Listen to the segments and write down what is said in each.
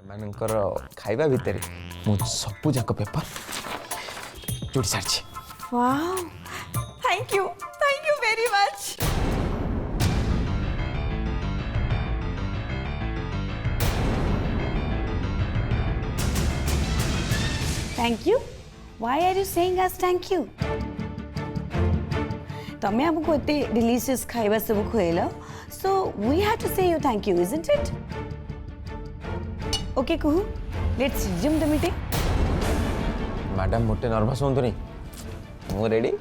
मानकर खाइबा भितर मु सबु जाक पेपर जोड़ी सारछि। Wow, thank you very much. Thank you. Why are you saying us thank you? तमे हमको इतने डिलीशियस खाइबा सब खुएल, so we have to say you thank you, isn't it? Okay Kuhu, let's resume the meeting. Madam मोटे nervous होंतु नहीं, मु रेडी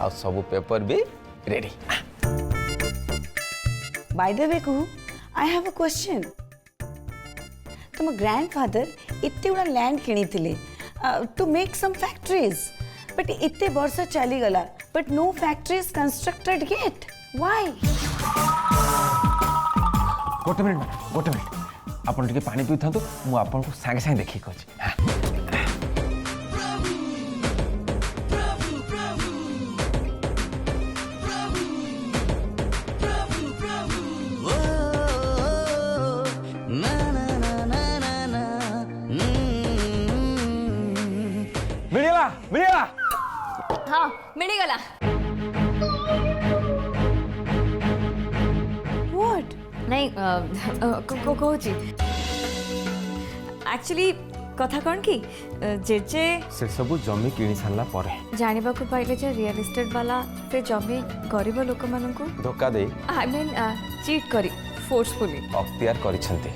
आ सब पेपर भी ready. By the way Kuhu, I have a question. तुम ग्रैंडफादर इतने गुड़ा लैंड किनी to make some factories, but इतने वर्ष चली गला but no factories constructed yet, why? गोटे मिनिट आपण टिके पानी पी थांतु, मु आपण को संगे संगे देखि कहछि। मिलिला हाँ मिलीगला। व्हाट? नहीं कहूची एक्चुअली कथा कौन कि जेजे से सब जमी किणी सारला परे जानिबा को पाइले जे रियल एस्टेट वाला से जमी गरीब लोक माननकु धोखा दे आई मीन चीट करी फोर्सफुली अख्तियार करिसंते।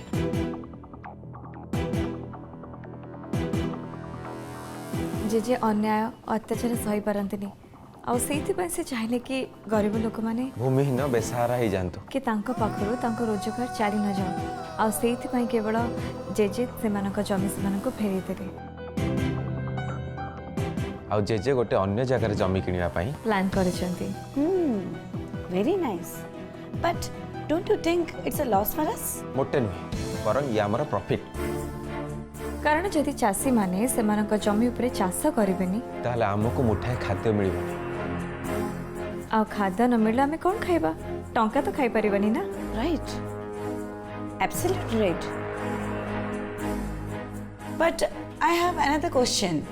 जे अन्याय अत्याचार सही पारंतिनी आ सेइथिपय से चाहिले कि गरीब लोक माने भूमिहीन बेसहारा ही जानतो कि तांको पाखरु तांको रोजगार चाली न जाओ आ सेइथिपय केवल जेजे सेमानक जमी सेमानक फेरी देले आ जेजे गोटे अन्य जगह जमी किनिया पई प्लान करिसंती। Very nice, but don't you think it's a loss for us? मोटे नुहे बरं या हमर प्रॉफिट, कारण जदि चाषी माने सेमानक जमी उपरे चाष करिबेनी ताले हमको मुठाए खाद्य मिलिबो आ खाद्य न मिलला हमें कौन खाइबा? टंका तो खाई परिबनी ना। Right, absolutely right. But I have another question.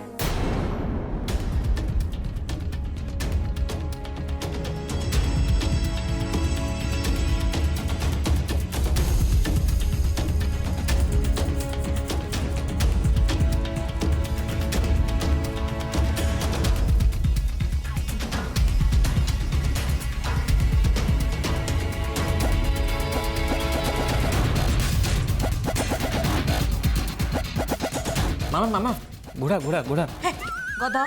मामा मामा घोड़ा घोड़ा घोड़ा गधा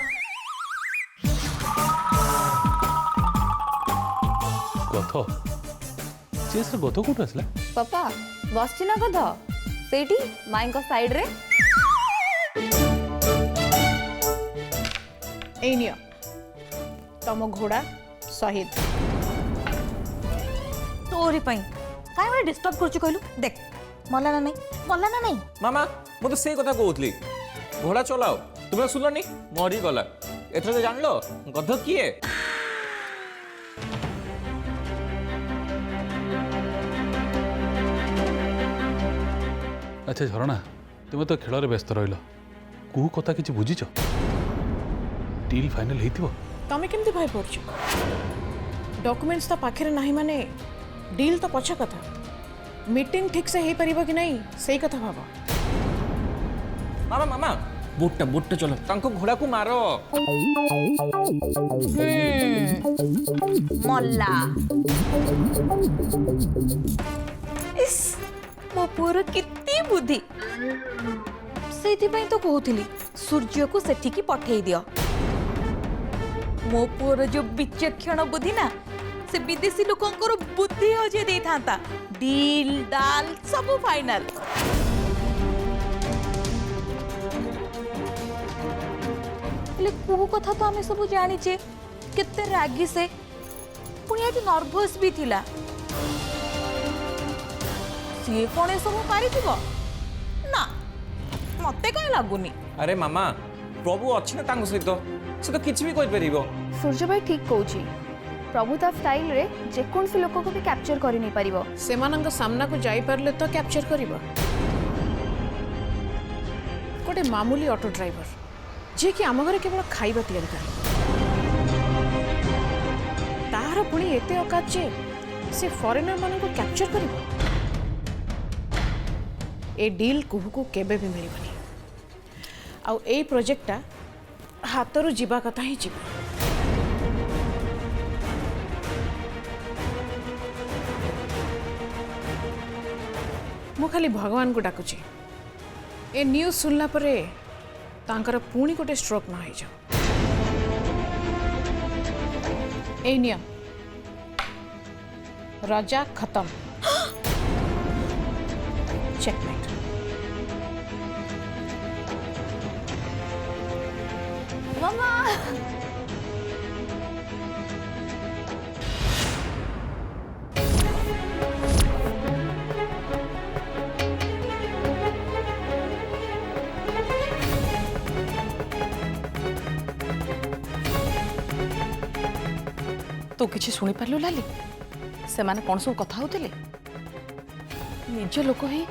गथ से गथ कोट आसला? पापा बस ना गध सेठी माई साइड रे एनिया तम घोड़ा शहीद तोरी पई काहे बड़े डिस्टर्ब करछु कहलु? देख मल्ला ना नहीं मामा मु तो से कथा कहूली घोड़ा चलाओ तुम सुननी मरी गला एथर जान लो गध किए। अच्छा झरणा तुम तो खेल व्यस्त रहिल कु कथा किछि बुझिछ? Deal final हेतिबो? तमे केमती भाई पड़छ? डॉक्यूमेंट्स तो पाखरे नाही माने डील तो पछ कथा, मीटिंग ठीक से हे परिबो कि नहीं सही कथा भाबो। मामा मामा बोटटा बोटटा चलो तांको घोड़ा को मारो। मल्ला इस मो पुअर कितनी बुद्धि सेथिपई तो कहूथिली सूर्य को सेठिकी पठेई दियो। मो पुअर जो विचक्षण बुद्धि ना से विदेशी लोकंकर बुद्धि हजे देई थांता। डील डाल सब फाइनल। कुहू कथा तो आम सब जानीचे केते रागी से पुणी आज नर्भस भी थिला। सी कौन ए सब पारि ना मते कहीं लगुनि। अरे मामा प्रभु अच्छी ना तांको सहित से तो किछि भी कहि परिबो। सूर्य भाई ठीक कहूची प्रभु ता स्टाइल रे जेकोसी लोक को भी कैप्चर करि नहीं परिबो। सेमानंग सामना को जाई परले तो कैप्चर करिबो। गोटे मामूली ऑटो ड्राइवर जी कि आम घर केवल खाइबा तैयारी करे तार पुणी एते औकात जे से फॉरेनर मान को कैप्चर कर ए डील कुहू को केबे भी मिलबनी आउ ए प्रोजेक्टटा हाथरू जीवा कथा ही जीवा मु खाली भगवान को डाकुची ए न्यूज सुनला परे तांकर पुणी गोटे स्ट्रोक न हो जाओ ए नियम राजा खत्म चेकमेट मामा तू किसी शुणी पार्लु लाली से माने कौन सब कथा होते निज लोक ही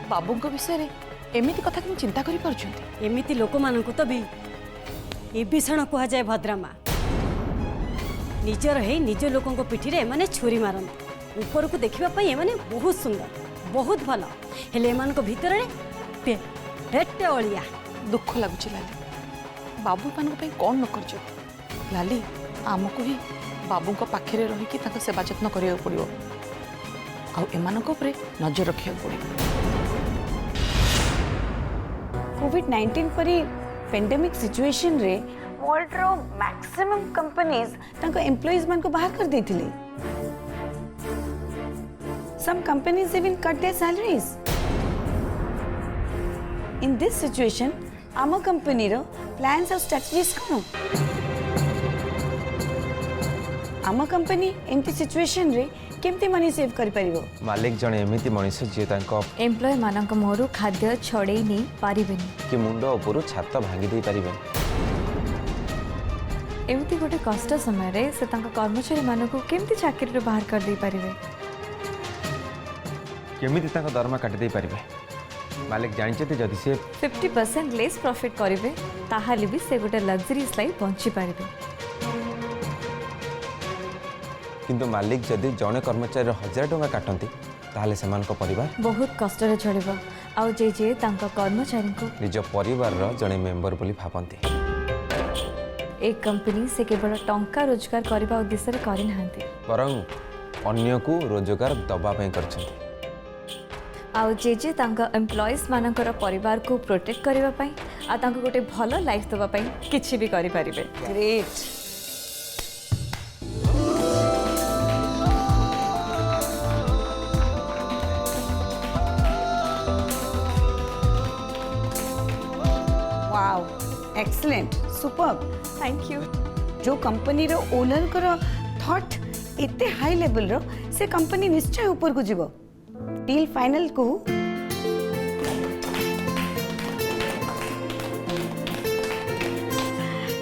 बाबू विषय एमती कथा कि चिंता कर पार्छंती एमिति लोक मानकु तो भी ए भीषण कह जाए भद्रमा निजर है निज लोकों को पिठी रे माने छुरी मारन ऊपर को देखिबा पई ए माने बहुत सुंदर बहुत भलो हेले एमान को भीतर रे पेटे ओलिया दुख लगुच लाली बाबू मान कौन न कर लाली आमको ही बाबू पाखे रही सेवा जत्न करा पड़ो आए नजर रखा पड़ो कोविड-19 परी पेंडेमिक सिचुएशन रे वर्ल्ड रो मैक्सिमम कंपनीज तांको एम्प्लॉइज मान को बाहर कर देथिले some companies even cut their salaries in this situation आम कंपनी रो प्लान्स और स्ट्रेटजीज कोन आम कंपनी एमती सिचुएशन रे केमती मनी सेव कर परिबो मालिक जने एमिति मनीष जे तांको एम्प्लॉय मानक मोहरु खाद्य छड़े नहीं पारिबेनी कि मुंड ऊपर छात भांगी दे पारिबे एमती गोटे कष्ट समय रे से तांका कर्मचारी मानक केमती चाकरी रे बाहर कर दे पारिबे केमिति तांको दरमा काटि दे पारिबे मालिक जानिचते जदि से 50% लेस प्रॉफिट करिवे ताहाली भी से गोटे लग्जरीज लाइफ बंची पारिबे किंतु मालिक जदि जने कर्मचारी 1000 टंका काटंती ताहले समान को परिवार बहुत कष्ट रे चलिबो आउ जे जे तांका कर्मचारी को निज परिवार रो जने मेंबर बोली भाबंती एक कंपनी से केवल टंका रोजगार करबा उद्देश्य रे करि नहांती बरं अन्य को रोजगार दबा पई करछंती आउ जे तांका एम्प्लॉइज मानकर परिवार को प्रोटेक्ट करबा पई आ तांको गोटे भलो लाइफ देबा पई किछि भी करि परिबे great wow excellent superb thank you जो कंपनी रो ओनर को थॉट इतने हाई लेवल रो से कंपनी निश्चय ऊपर को जीवो डील फाइनल को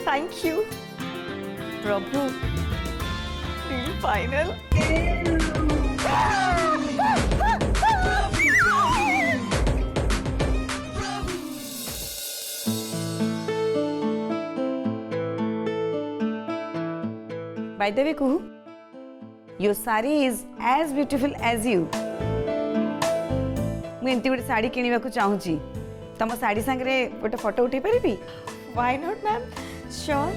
थैंक यू प्रभु deal final By the way, Kuhu, your sari is as beautiful as you. मैं एंती गोटे साड़ी किनिबा को चाहूची तम साड़ी संगे गोटे फोटो उठे परिबी व्हाई नॉट मैम श्योर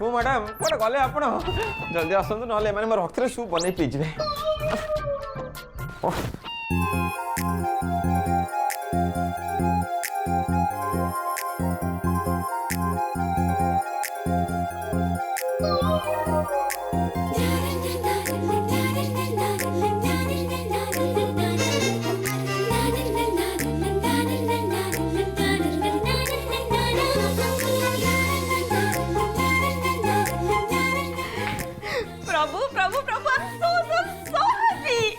ओ मैडम कोड गले आपण जल्दी आसंतु नले माने मोर रक्त रे सूप बनै पीजबे प्रभु प्रभु प्रभु I'm so happy.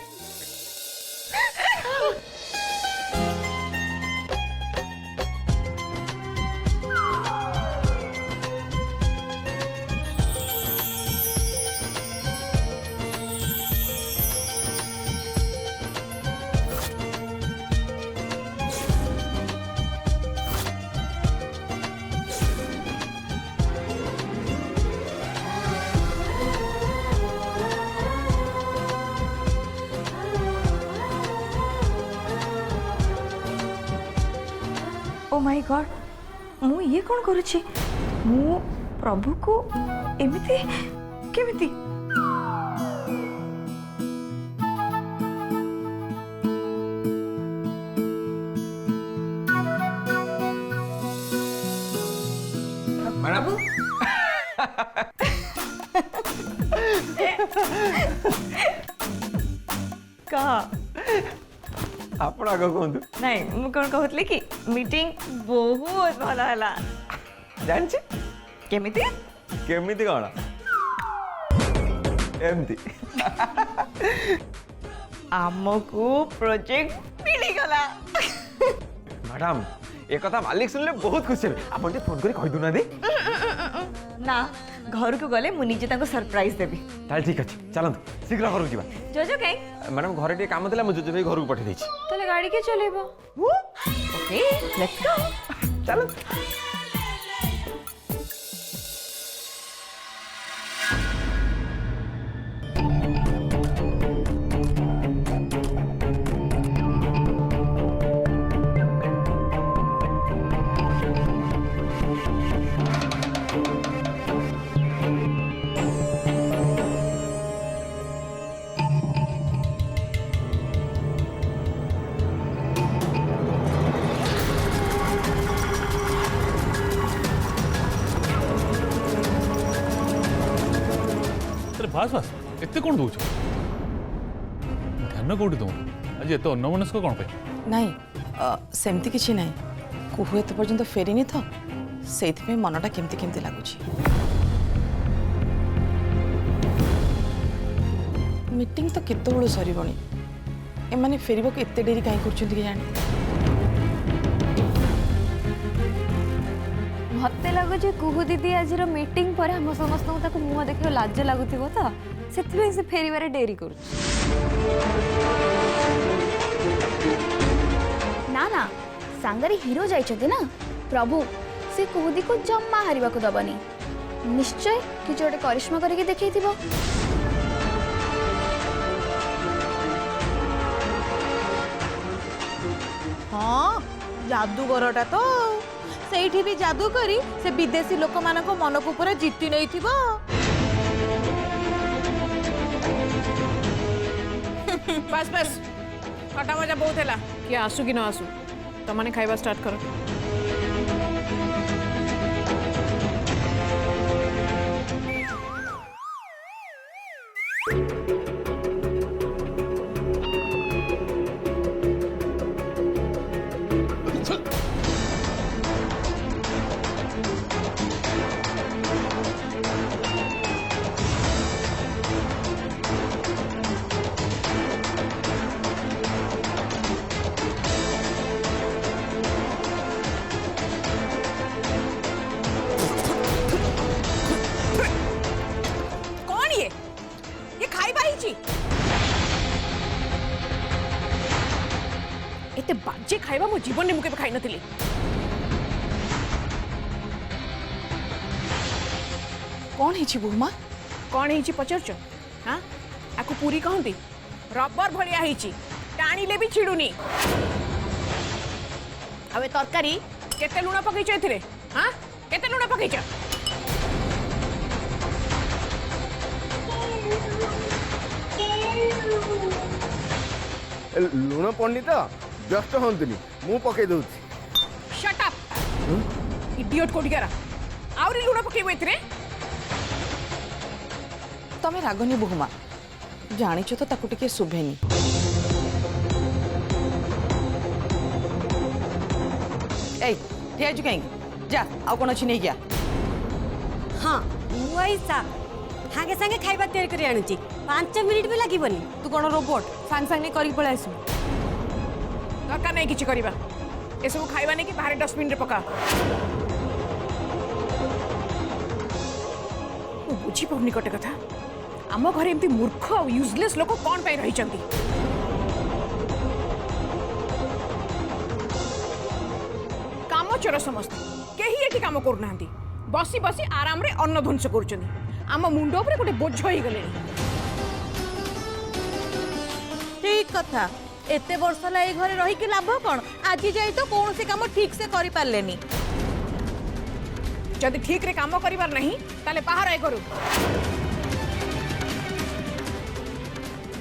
My God मु ये कौन करुछि मु प्रभु को एमिति केमिति मैडम का आपण आग कहतु नहीं मु कौन कहतली कि मीटिंग बहुत भल हला जानछि केमिति केमिति कौन एमती आमको प्रोजेक्ट मिली गला मैडम एक कथा मालिक सुनले बहुत खुशी हेबे आपण जे फोन करी कहि दुना दे ना घर को गले मु निजे ताको सरप्राइज देबी ताल ठीक अछि चलंतु शीघ्र घर जीवा जोजो कहीं मैडम घरे टे काम देला मु जोजो भाई घर को पठे देछि तले गाड़ी के चलेबो ओके लेट्स गो चलो बास बास एते कौन दौच ध्यान कौटी तुम आज एत अन्नमनस्क कौन पे नहीं सेमती किसी नहीं कुहू एत पर्यंत फेरीनी तो से मनटा केमती केमती लगुच मीटिंग तो केत बड़ू सरीबणी एमाने फेरवा को एते डेरी कहीं कर जाने मते लगो जे कुहू दीदी आज मीटिंग पर हम समस्त ताको मुह देखियो लाज लागुथिबो तो सेथि से फेरीबारे डेरी करू ना ना सांगरे हीरो जाइछथि ना प्रभु से कुहुदी को जम्मा हारिबा को दबनी निश्चय कि जोटे करिश्मा करके देखैथिबो हाँ जादूगरटा तो ସେଇଠି ବି जादू करी से विदेशी लोक मानको मन को पूरा जीति नहीं थिबो बस बस फटा मजा बहुत है किए आसू कि न आसू तमने खाइबा स्टार्ट कर एते बाजे खाइबा मो जीवन ने मुके खाई नथिली कौन हिची बुमा कौन हिची पचरचो हां आकु पूरी कहंती रबर भलिया हिची टाणीले भी छिडुनी अबे तरकारी केते लुण पकैछ एथिरे हां केते लुण पकैछ लुण पड़नी तो व्यस्त हंतुनी मु पकई दउछि शट अप इडियट कोडिगारा आउरी लुण पकैबो एथिरे तमे रागनी बहुमा जानिछ तो ताकु टिके सुभेनी ए ठिया छु कहीं जा आउ कोन अछि नै गया हाँ मुआईसा हागे संगे खाइबा तैयार करी आनुची 5 मिनिट भी लागिबनी तू कोन रोबोट सांग सांग नै करी पळे आसु दरकार नै किछि करिबा ए सब खाइबा नै कि बाहर डस्टबिन रे पका ओ बुझी पवनी कटे कथा आम घरे एमती मूर्ख और यूजलेस लोक कौन पाई रही चंती काम चोर समस्त केही एठी काम करू नांती बसी बसी आराम रे अन्न ध्वंस करूचंती आम मुंड ऊपर गोटे बोझ होई गले ठीक कथा एते वर्ष ला ए घरे रही के लाभ कौन आज जाई तो कौन से काम ठीक से करि पारलेनी जदि ठीक रे काम करिबार नहीं ताले बाहर आए करू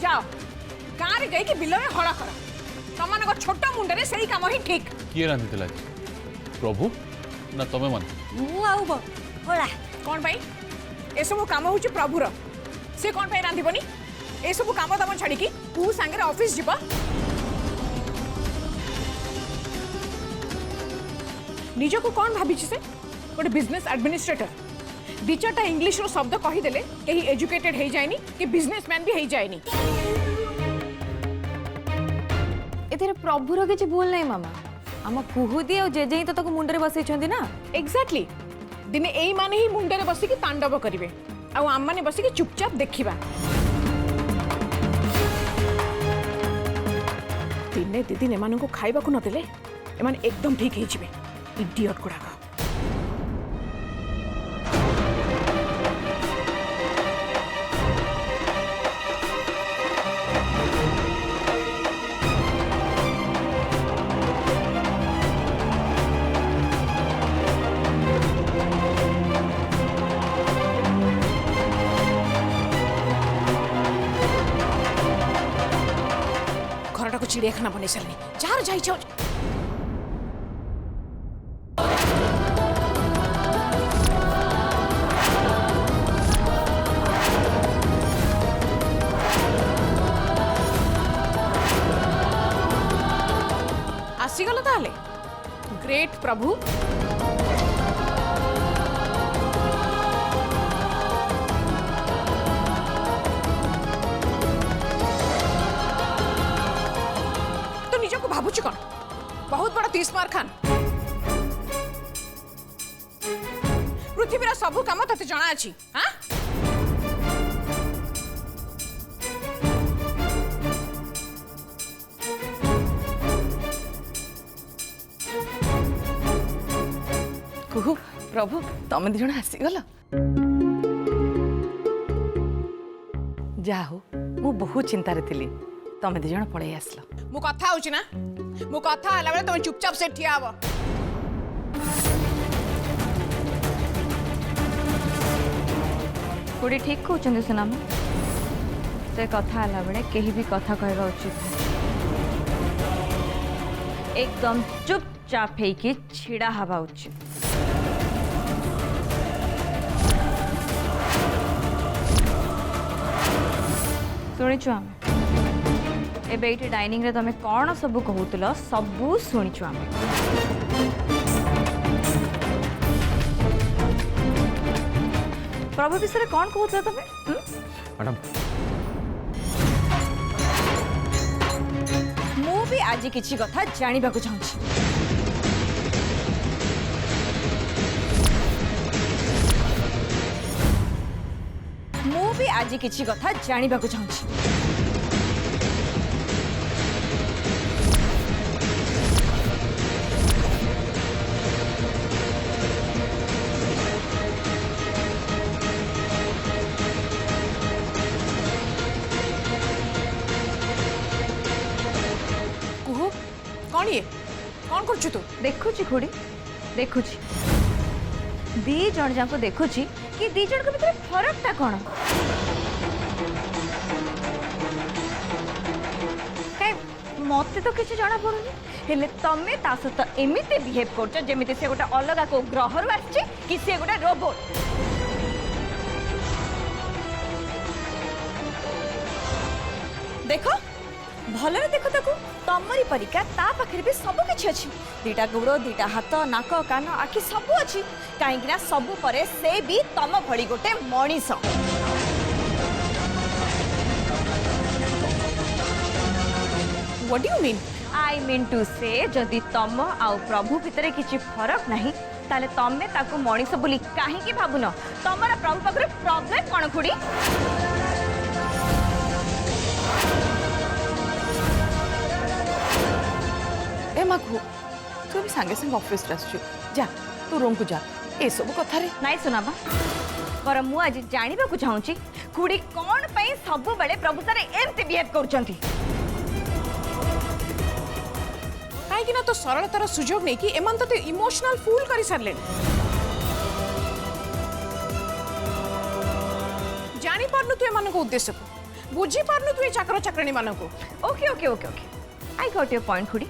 जाओ गाँव में जाइए बिल में हड़ कर तुम छोट मुंडे से काम ही ठीक किए रांधि प्रभु ना तमें मन होला कौन भाई ए सब काम हूँ प्रभुर से कौन भाई रांधबनी ए सब काम दाम छाड़ी तू सांगे ऑफिस जीव निज को कौन भाभी से गोटे बिजनेस एडमिनिस्ट्रेटर दी चार्टा इंग्लिश रो शब्द कहीदेले कहीं एजुकेटेड हो जाएनी कि बिजनेसमैन भी हो जाएनी एथेर प्रभुर किछि भूल नहीं मामा आम कुहुदी और जेजे ही तो ताको मुंडरे बसैछंती ना एग्जैक्टली दिने एई माने ही मुंडरे बसिकी तांडव करिवे आ आम माने बसिकी चुपचाप देखिबा दिने दीदी एमानंको खाइबा को नदेले एमान एकदम ठीक हो जिवे इडियट गुड़ाक घरटा को चिड़ियाखाना बन सारे जार जा आसीगल ताले ग्रेट प्रभु तो निजको भावुची कौन बहुत बड़ा तीसमार खान पृथ्वीर सबू काम तते जना अछि हां कुहू प्रभु तमें दिजण आसीगल जा हो मु बहुत चिंतार थी तमें दिजण पळै आसलो मु कथा होची ना मु कथा हला बेले तुम चुपचाप से ठिया हबो कुड़ी ठीक कहते सुनाम से कथा हला बेले केही भी कथा कहवा उचित एकदम चुपचाप है छिड़ा हवा उचित शुणीचु आम एबे ये डाइनिंग रे तमे कौन सब कहूल सबू शुणीचु आम प्रभु विषय कौन कहूल तमे मैडम मु भी आज किसी कथा जानिबा को चाहूँ मु भी आज किसी कथा जानिबा को चाहूँ कुहू कौन ये कौन करछु तू देखुची खुड़ी देखुची दी जन जाको देखुची कि दी जन के भीतर फरक ता कौन मत तो किसी जाना पड़ुनी हेले तमे ता सहित एमिते बिहेव करछ जेमिति से गोटा अलगा को ग्रह रु आछि कि से गोटा रोबोट देखो भलरे देखो ताको तमरी परिका ता पाखरे भी सब किछि अछि दीटा गोड़ दीटा हाथ नाक कान आखि सब अछि काहेकि सब परे से भी तम भली गोटे Manish what do you mean I mean to say जदि तम आउ प्रभु भितर किछि फरक नाही ताले तमे ताको मनीष बोली काहे कि भाबुन तमरा प्रभु पाखरे प्रॉब्लम कोन खुडी ए माखु तू भी सांगे संग ऑफिस आसछु जा तू रूम को जा ए सब कथा रे नाइ सुनाबा पर मु आज जानिबा को चाहूची खुडी कोन पई सब बेले प्रभु सारे एमते बिहेव करचंती कहीं ना तो सरलतार सुजोग नहीं कि एमान तो इमोशनल फूल कर सारे जानी पारनु तू एमान को उद्देश्य को बुझी पारनु तू ए चाकर चाकराणी मान को okay okay okay okay I got your point खुड़ी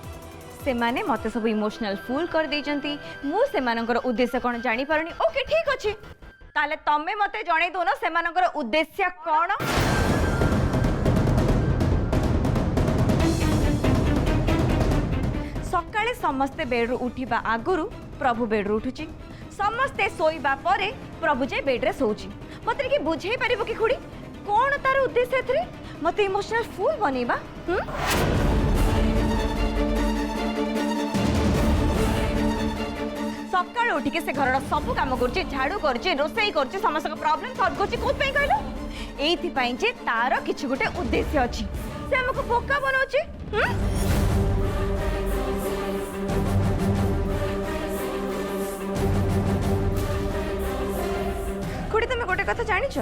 से माने मते सब इमोशनल फूल कर देजंती मु से मानकर उद्देश्य कोन जानी पारनी ओके ठीक अछि ताले तमे मते जणे दोनो से मानकर उद्देश्य कोन सकाळे समस्ते बेड रु उठिबा आगुरु प्रभु बेड रु उठुची समस्ते सोइबा परे प्रभु जे बेड रे सोउची मते कि बुझेई परिबो कि खुड़ी कोन तार उद्देश्य एथरे मते इमोशनल फूल बनेबा सकाळ उठिके से घर सब काम करछे झाड़ू करछे रोसई करछे समस्त प्रॉब्लम सॉल्व करछे कोत पई कहलो एथि पई जे तार किछ गुटे उद्देश्य अछि से हमको बोका बनाउछे खुड़ी तुम गोटे कथा जानिछ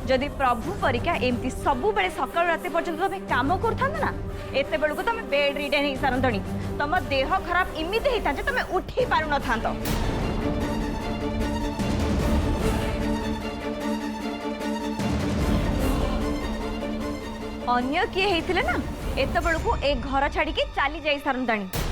जदि प्रभु परिका एमती सब बेले सकाळ राते पर्यंत तुम काम करथा ना एते बेलू को तुम बेड रिडन ही सारंतणी तुम देह खराब इमिते हेता जे तुम उठी पारु न थांतो अन्य किए हेतिले ना एते बेलू को एक घर छाड़ी के चली जाई सारंतणी